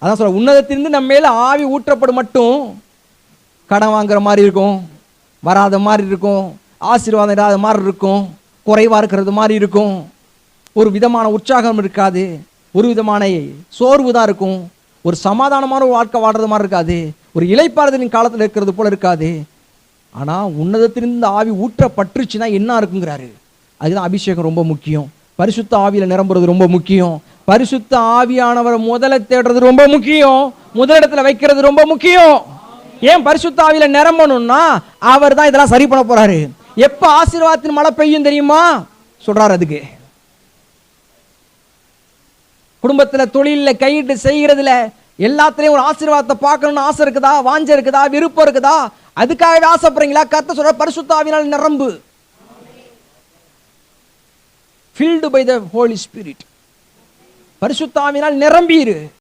அதான் சொல்ல, உன்னதத்திலிருந்து நம்ம மேல ஆவி ஊற்றப்படும் மட்டும் கடன் வாங்குற மாதிரி இருக்கும், வராத மாதிரி இருக்கும், ஆசீர்வாதம் இல்லாத மாதிரி இருக்கும், குறைவா இருக்கிறது மாதிரி இருக்கும், ஒரு விதமான உற்சாகம் இருக்காது, ஒரு விதமான சோர்வு தான் இருக்கும், ஒரு சமாதானமான ஒரு வாழ்க்கை வாழ்றது மாதிரி இருக்காது, ஒரு இளைப்பாறுதலின் காலத்தில் இருக்கிறது போல இருக்காது. ஆனா உன்னதத்திலிருந்து ஆவி ஊற்றப்பட்டுச்சுன்னா என்ன இருக்குங்கிறாரு. அதுதான் அபிஷேகம் ரொம்ப முக்கியம். பரிசுத்த ஆவியில நிரம்புறது ரொம்ப முக்கியம். பரிசுத்த ஆவியானவரை முதல்ல தேடுறது ரொம்ப முக்கியம். முதலிடத்துல வைக்கிறது ரொம்ப முக்கியம். ஏன் பரிசுத்த ஆவியில நிரம்பணும்னா அவர் தான் இதெல்லாம் சரி பண்ண போறாரு. எப்ப ஆசீர்வாதத்தின் மழை பெய்யும் தெரியுமா சொல்றாரு. அதுக்கு குடும்பத்துல, தொழில, கையிட்டு செய்கிறதுல எல்லாத்துலயும் ஒரு ஆசீர்வாதத்தை பார்க்கணும்னு ஆசை இருக்குதா, வாஞ்ச இருக்குதா, விருப்பம் இருக்குதா? அதுக்காகவே ஆசைப்படுறீங்களா? கர்த்தர் சொல்ற பரிசுத்த ஆவியினால் நிரம்பு. filled by the Holy Spirit. பரிசுத்த ஆவியினால் நிரம்பியிரு.